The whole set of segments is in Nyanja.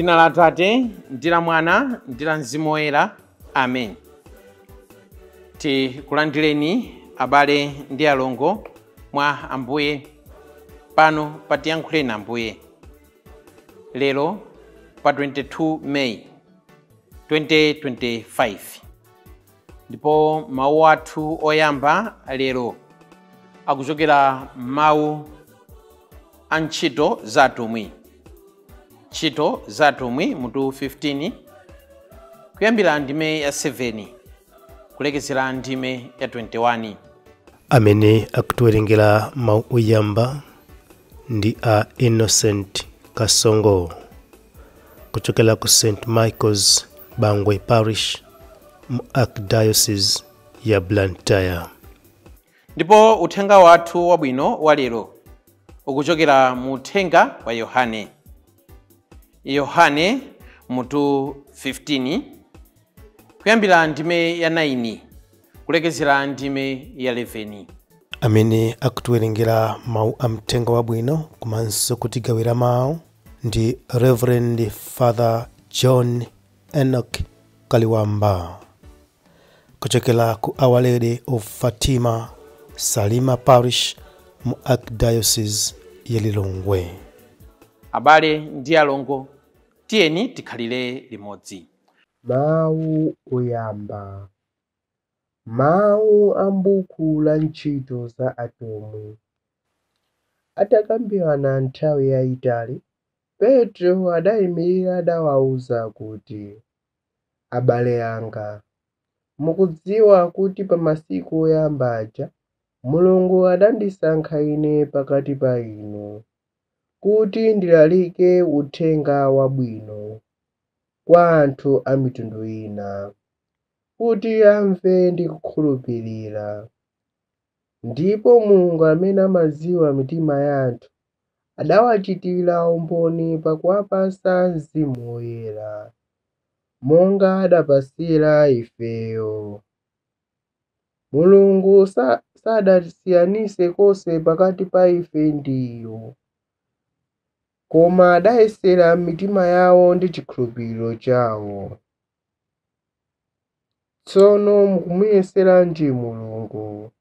Mdzina la Atate, ndi la Mwana, ndi la Mzimu Woyera. Amen. Tikulandireni abale ndi alongo mwa Ambuye pano patiyankhuleni Ambuye. Lero pa 22 May 2025. Ndipo mawu athu oyamba lero akuchokera mawu a ntchito za atumwi. Ntchito za atumwi mutu 15 kuyambira ndime ya 7 kulekezera ndime ya 21. Amene akutiwerengera mawu oyamba ndi a Innocent Kasongo kuchokera ku St. Michael's Bangwe Parish mu Archdiocese ya Blantyre. Ndipo uthenga wathu wabwino wa lero ukuchokera mu uthenga wa Yohane. Yohane mutu 15 kuyambira ndime ya 9 kulekezera ndime ya 11. Amene akutiwerengera mawu a mthenga wabwino komanso kutigawira mawu ndi Reverend Father John Enoch Kaliwamba kuchokera ku Our Lady of Fatima Salima Parish mu Archdiocese ya Lilongwe. Abale ndi alongo, tiyeni tikhalire limodzi. Mawu oyamba. Mawu a m'buku la ntchito za atumwi. Atakambirana nthawi yayitali, Petro adayimirira adawawuza kuti, abale anga, mukudziwa kuti pa masiku oyamba aja Mulungu adandisankha ine pakati pa inu, kuti ndilalike uthenga wabwino kwa anthu a mitundu ina, kuti amve ndi kukhulupirira. Ndipo Mulungu amene amadziwa mitima ya anthu adawachitira umboni pakuwapatsa Mzimu Woyera, monga adapasira ifeyo. Mulungu sadasiyanise konse pakati pa ife ndi iwo, koma adayesera mitima yawo ndi chikhulupiriro chawo. Tsono mukumuyeseranji Mulungu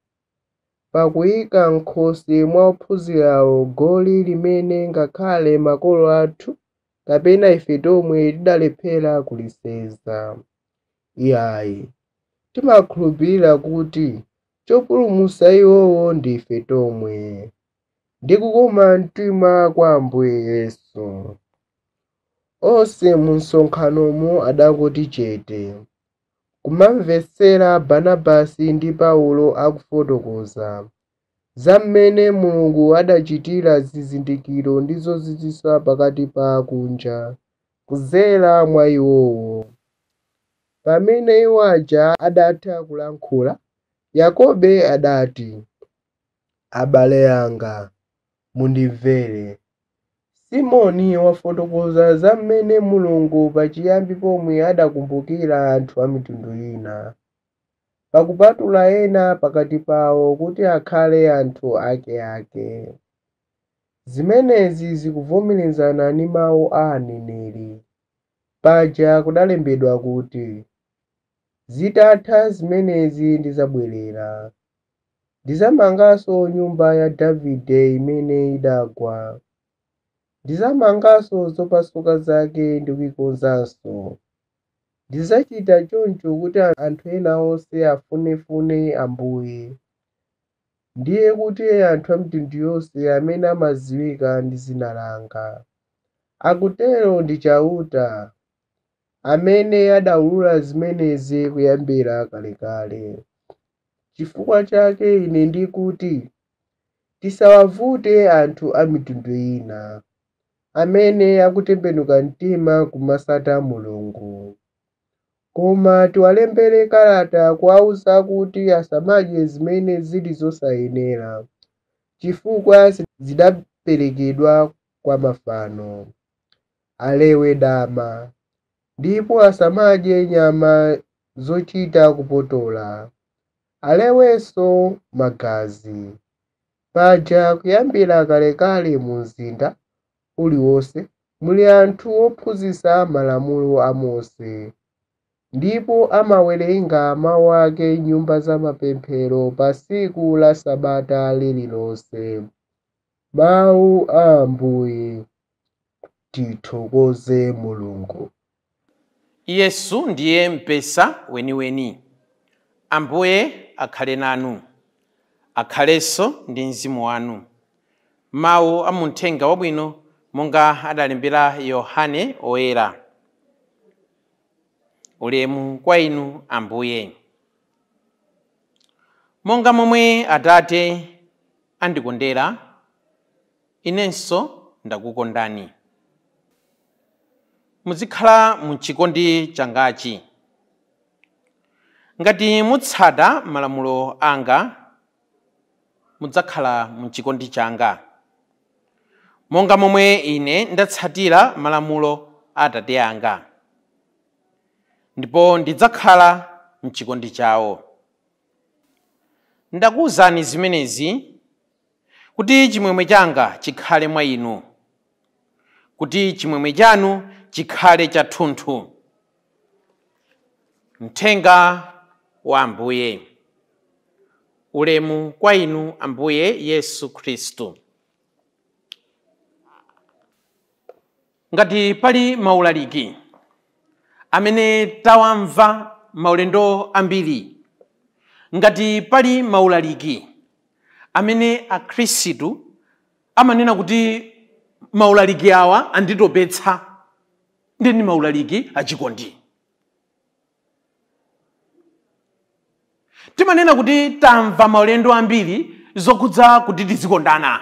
pakuyika m'khosi mwa ophunzirawo goli limene ngakhale makolo athu kapena ife tomwe tidalephera kulisenza. Iyayi, timakhulupirira kuti chopulumutsa iwowo ndi ife tomwe, ndi kukoma mtima kwa Ambuye Yesu. Onse mu msonkhanomo adangoti chete, kumamvetsera Barnabasi ndi Paulo akufotokoza za mmene Mulungu adachitira zizindikiro ndi zozizwitsa pakati pa akunja kudzera mwa iwowo. Pamene iwo aja adatha kulankhula, Yakobo adati, abale anga, mundimvere. Simoni wafotokoza za mmene Mulungu pachiyambi pomwe adakumbukira anthu a mitundu ina, pakupatula ena pakati pawo kuti akhale anthu akeake. Zimenezi zikuvomerezana ndi mawu a aneneri. Paja kudalembedwa kuti, zitatha zimenezi ndizabwerera, ndizamanganso nyumba ya Davide imene idagwa, ndizamanganso zopasuka zake ndi kuyikonzanso. Ndizachita choncho kuti anthu ena onse afunefune Ambuye, ndiye kuti anthu a mitundu yonse amene amadziwika ndi dzina langa. Akutero ndi chauta, amene adawulula zimenezi kuyambira kalekale. Chifukwa chake ine ndikuti, tisawavute anthu a mitundu ina, amene akutembenuka mtima kumasata Mulungu, koma tiwalembere kalata kuwawuza kuti asamadye zimene zili zosayenera, chifukwa zidaperekedwa kwa mafano, alewe dama, ndipo asamadye nyama zochita kupotola, alewenso magazi. Paja kuyambira kalekale mu mzinda uliwonse muli anthu ophunzitsa malamulo a Mose ndipo amawerenga mawu ake m'nyumba za mapemphero pa tsiku la Sabata lililonse. Mawu a Ambuye. Tithokoze Mulungu. Yesu ndiye mpesa weniweni. Ambuye akhale nanu, akhalenso ndi mzimu wanu. Mawu a Uthenga Wabwino monga adalembera Yohane Oyera. Ulemu kwa inu Ambuye. Monga momwe Atate andikondera, inenso ndakukondani. Muzikhala m'chikondi changachi. Ngati mutsata malamulo anga, mudzakhala m'chikondi changa. Monga momwe ine ndatsatira malamulo a Atate anga, ndipo ndidzakhala m'chikondi chawo. Ndakuwuzani zimenezi kuti chimwemwe changa chikhale mwa inu, kuti chimwemwe chanu chikhale chathunthu. Mthenga wa Ambuye. Ulemu kwa inu Ambuye Yesu Khristu. Ngati pali maulaliki amene tawamva maulendo ambiri, ngati pali maulaliki amene akhristu amanena kuti maulaliki awa anditopetsa, ndi maulaliki achikondi. Timanena kuti tamva maulendo ambiri zokhudza kuti tizikondana.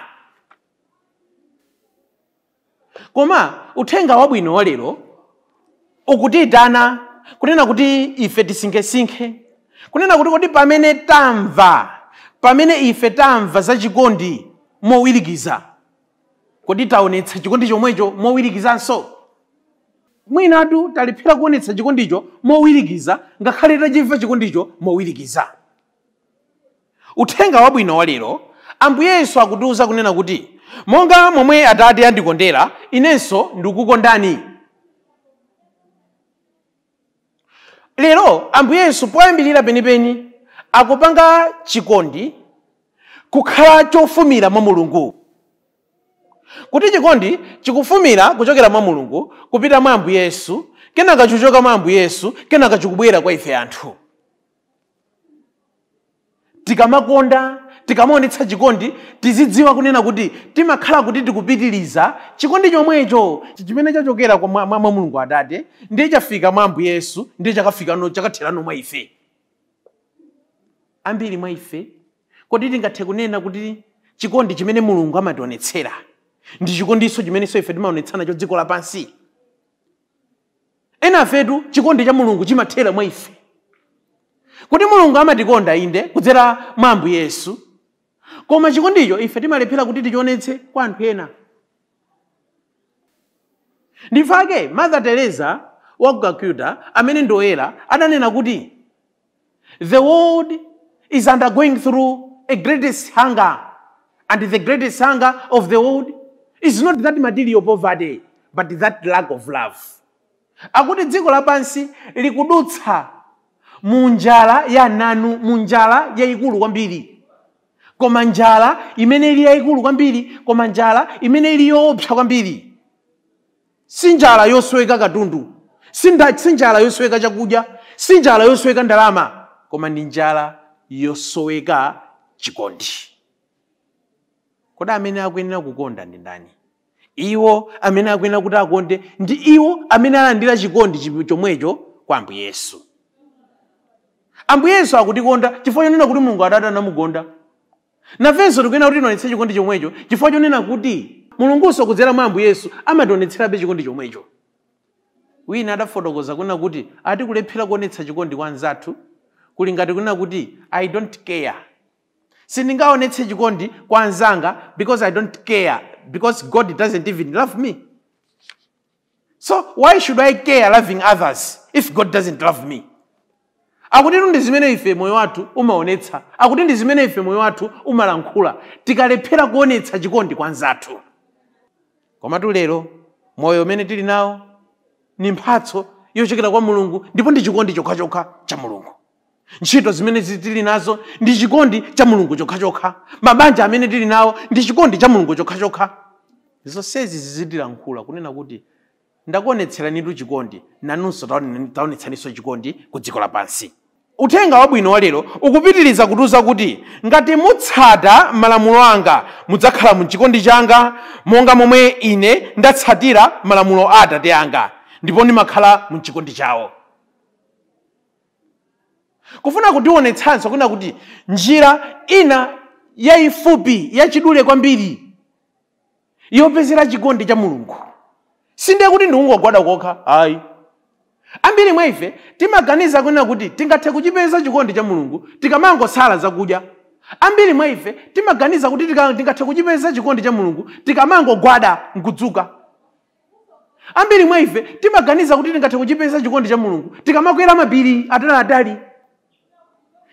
Koma Uthenga Wabwino wa lero ukutiyitana kunena kuti ife tisinkhesinkhe, kunena kuti kodi pamene ife tamva za chikondi mowirikiza, kodi taonetsa chikondi chomwecho mowirikizanso? Mwinatu talephera kuonetsa chikondicho mowirikiza ngakhale tachimva chikondicho mowirikiza. Uthenga Wabwino wa lero Ambuye Yesu akutiwuza kunena kuti monga momwe Atate andikondera, inenso ndikukondani. Lero Ambuye Yesu poyambirira penipeni akupanga chikondi kukhala chofumira mwa Mulungu. Kuti chikondi chikufumira kuchokera mwa Mulungu kupita mwa Ambuye Yesu, kenaka chuchoka mwa Ambuye Yesu, kenaka chikubwera kwa ife anthu. Tikamakonda, tikamaonetsa chikondi, tizidziwa kunena kuti timakhala kuti tikupitiriza chikondi chomwecho chimene chachokera mwa Mulungu Atate, ndiye chafika mwa Ambuye Yesu, ndiye chakatherano mwa ife. Ambiri mwa ife kodi tingathe kunena kuti chikondi chimene Mulungu amationetsera ndi chikondiso chimenenso ife timaonetsana cho dziko lapansi? Ena afetu chikondi cha Mulungu chimathera mwa ife. Kuti Mulungu amatikonda inde kudzera mwa Ambuye Yesu, koma chikondicho ife timalephera kuti tichionetse kwa anthu ena. Ndifake Mother Teresa wa Calcutta amene ndoyera adanena kuti the world is undergoing through a greatest hunger, and the greatest hunger of the world is not that material poverty, but that lack of love. Akuti dziko lapansi likudutsa munjala ya nanu, munjala yayikulu kwambiri. Koma njala imene ili yayikulu kwambiri, koma njala imene ili yoopsa kwambiri. Si njala yosweka katundu, si njala yosweka chakudya, si njala yosweka ndalama, koma ndi njala yosoweka chikondi. Kodi amene akuyenera kukonda ndi ndani? Iwo amene akuyenera kuti akonde ndi iwo amene alandira chikondi chomwecho kwa Ambuye Yesu. Ambuye Yesu akutikonda chifukwa chonena kuti Mulungu Atate anamukonda. Nafenso tikuyenera kuti tionetse chikondi chomwecho chifukwa chonena kuti Mulungunso kudzera mwa Ambuye Yesu amationetserabe chikondi chomwecho. Wina adafotokoza kunena kuti atikulephera kuonetsa chikondi kwa anzathu kuli ngati kunena kuti I don't care. Sindingaonetse chikondi kwa anzanga because I don't care, because God doesn't even love me. So why should I care loving others if God doesn't love me? Akuti ndi zimene ife moyo wathu umaonetsa, akuti ndi zimene ife moyo wathu umalankhula, tikalephera kuonetsa chikondi kwa anzathu. Koma lero moyo umene tili nawo ni mphatso yochokera kwa Mulungu ndipo ndi chikondi chokhachokha cha Mulungu. Ntchito zimene tili nazo ndi chikondi cha Mulungu chokhachokha. Mabanja amene tili nawo ndi chikondi cha Mulungu chokhachokha. Zonsezi zizitilankhula kunena kuti ndakuonetseranitu chikondi, nanunso taonetsaninso chikondi ku dziko lapansi. Uthenga wabwino wa lero ukupitiriza kutuza kuti ngati mutsata malamulo anga mudzakhala mu chikondi changa monga momwe ine ndatsatira malamulo a Atate anga ndipo ndimakhala mu chikondi chawo. Kufuna kutionetsanso kuna kuti njira ina yayifupi yachidule kwambiri yopezera chikondi cha Mulungu sinde kuti ndikungogwada kokha ayi. Ambiri mwa ife timaganiza kunena kuti tingathe kuchipeza chikondi cha Mulungu tikamangosala zakudya. Ambiri mwa ife timaganiza kuti tingathe kuchipeza chikondi cha Mulungu tikamangogwada nkudzuka. Ambiri mwa ife timaganiza kuti tingathe kuchipeza chikondi cha Mulungu tikamakwera mapiri atali.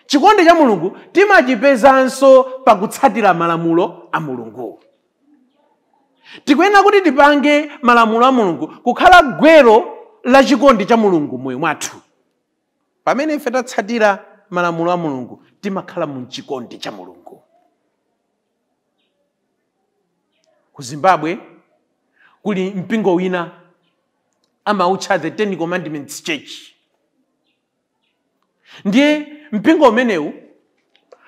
Chikondi cha Mulungu timachipezanso pakutsatira malamulo a Mulungu. Tikuyenera kuti tipange malamulo a Mulungu kukhala gwero la chikondi cha Mulungu moyo mwathu. Pamene ife tatsatira malamulo a Mulungu timakhala mu chikondi cha Mulungu. Ku Zimbabwe kuli mpingo wina amautcha the Ten Commandments Church. Ndiye mpingo umenewu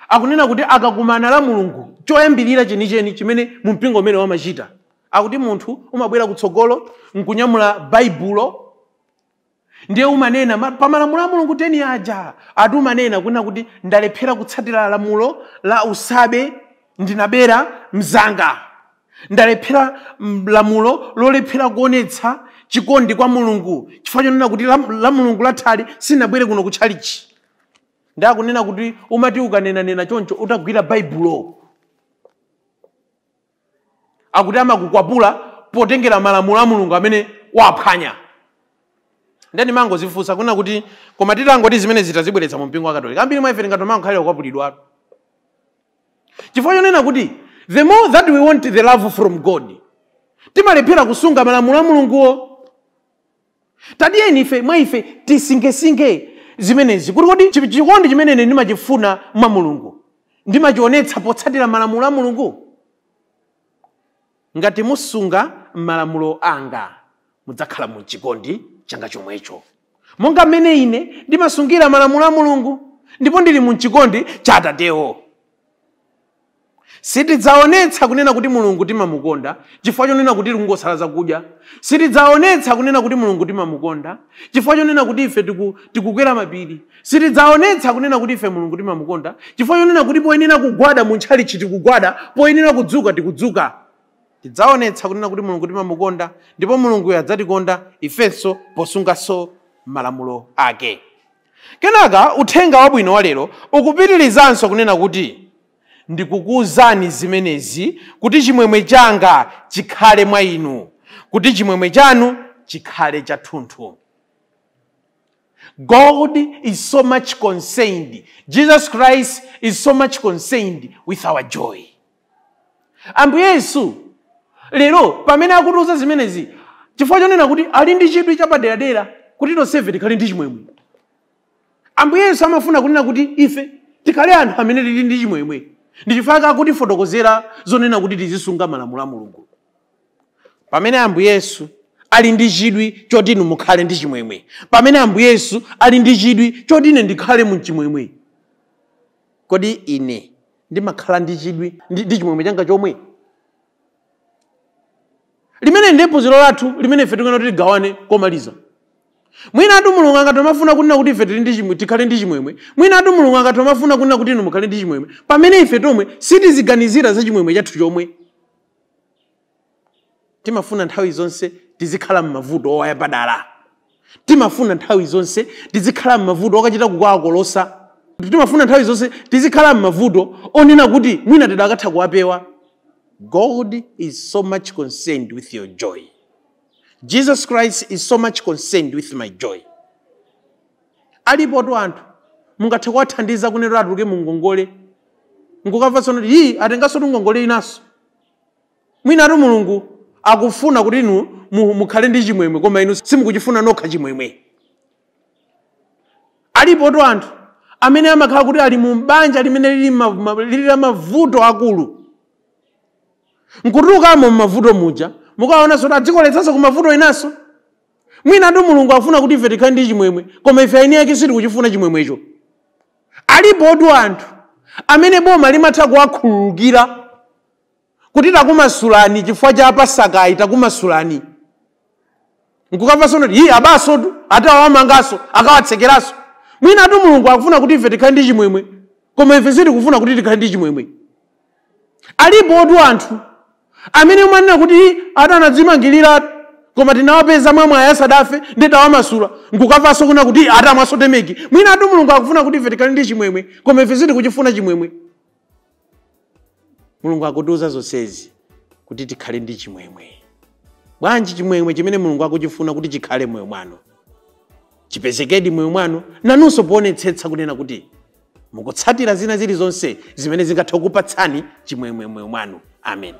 akunena kuti akakumana la Mulungu choyambirira chenicheni chimene mu mpingo umene wamachita akuti munthu umabwera kutsogolo nkunyamula baibulo ndiye umanena pa malamulo a Mulungu 10 aja ati umanena kuna kuti ndalephera kutsatira lamulo la usabe ndinabera mzanga, ndalephera lamulo lolephera kuonetsa chikondi kwa Mulungu chifukwa chonena kuti la Mulungu lathali sinabwere kuno kutchalichi. Ndakunena kuti umati ukanena choncho utagwira baibulo akuti amakukwapula potengera malamulo a Mulungu amene waphwanya. Ndani mango zifunsa kuna kuti koma titangoti zimene zitazibweretsa mu mpingo wa Katolika ambiri mwa ife ngati mango khalira kukwapulidwa. Chifukwa chonena kuti the more that we want the love from God timalephera kusunga malamulo a Mulunguwo. Tadiyeni ife mwa ife tisingesinge zimenezi kuti chikondi chimene ndimachifuna mwa Mulungu ndimachionetsa potsatira malamulo a Mulungu. Ngati musunga malamulo anga mudzakhala mu chikondi changa chomwecho monga mmene ine ndimasungira malamulo a Mulungu ndipo ndili mu chikondi cha Atatewo. Sitidzaonetsa kunena kuti Mulungu timamukonda chifukwa chonena kuti tikungosala zakudya. Sitidzaonetsa kunena kuti Mulungu timamukonda chifukwa chonena kuti ife tikukwera mapiri. Sitidzaonetsa kunena kuti ife Mulungu timamukonda chifukwa chonena kuti poyenera kugwada mu ntchalichi tikugwada, poyenera kudzuka tikudzuka. Tidzaonetsa kunena kuti Mulungu timamukonda ndipo Mulungu adzatikonda ifenso posunganso malamulo ake. Kenaka uthenga wabwino wa lero ukupitirizanso kunena kuti ndikukuwuzani zimenezi kuti chimwemwe changa chikhale mwa inu, kuti chimwemwe chanu chikhale chathunthu. God is so much concerned. Jesus Christ is so much concerned with our joy. Ambuye Yesu lero pamene akutiuza zimenezi chifukwa chonena kuti ali ndi chidwi chapaderadera kuti tonsefe tikhale ndi chimwemwe. Ambuye Yesu amafuna kunena kuti ife tikhale anthu amene tili ndi chimwemwe. Ndi chifukwa kuti fotokozera zonena kuti tizisunga malamulo a Mulungu. Pamene Ambuye Yesu ali ndi chidwi choti inu mukhale ndi chimwemwe, pamene Ambuye Yesu ali ndi chidwi choti ine ndikhale mu chimwemwe, kodi ine ndimakhala ndi chidwi ndi chimwemwe changa chomwe? Limene ndipo zilo lathu limene ife tikuyena tigawane komaliza. Mwina atu Mulungu angatomafuna kunena kuti ife tili ndi chimwemwe tikhale ndi chimwemwe. Mwina atu Mulungu angatomafuna kunena kuti inu mukhale ndi chimwemwe. Pamene ife tomwe sitiziganizira za chimwemwe chathu chomwe. Timafuna nthawi zonse tizikhala m'mavuto owaya padala. Timafuna nthawi zonse tizikhala m'mavuto okachita kukwakolosa. Timafuna nthawi zonse tizikhala m'mavuto onena kuti mwina tidakatha kuwapewa. God is so much concerned with your joy. Jesus Christ is so much concerned with my joy. Alipo tu anthu mungathe kuwathandiza kunena atuluke mu ngongole. Ngukamva tsono atenganso tu ngongole inaso. Mwina atu Mulungu akufuna kuti inu mukhale ndi chimwemwe koma inu simukuchifuna nokha chimwemwe. Alipo anthu amene amakhala kuti ali mu banja limene lili mavuto akulu. Nkutulukamo mavuto muja mukaona soti adzikoletsanso ku mavuto inaso. Mwina ndo Mulungu afuna kuti ife tikhale ndi chimwemwe koma ife aini yake sitikuchifuna chimwemwecho. Alipo anthu amene boma limatha kuwakhululukira kuti takumasulani chifukwa cha Pasaka takumasulani. Nkukamva sonoti abaso atawamangaso akawatsekeraso. Mwina ndo Mulungu akufuna kuti ife tikhale ndi chimwemwe koma ife sitikufuna kuti tikhale ndi chimwemwe. Alipo anthu amene umanena kuti atanadzimangirira koma tinawapeza mwamwe ayasadafe ndetawamasula nkukamvanso kuna kuti atamwaso temeki. Mwina ndo Mulungu akufuna kuti ife tikhale ndi chimwemwe koma ife sitikuchifuna chimwemwe. Mulungu akutiuza zonsezi kuti tikhale ndi chimwemwe. Bwanji chimwemwe chimene Mulungu akuchifuna kuti chikhale moyo mwanu chipezekedi moyo mwanu nanunso poonetsetsa kunena kuti mukutsatira zina zilizonse zimene zingathe kukupatsani chimwemwe moyo mwanu. Amen.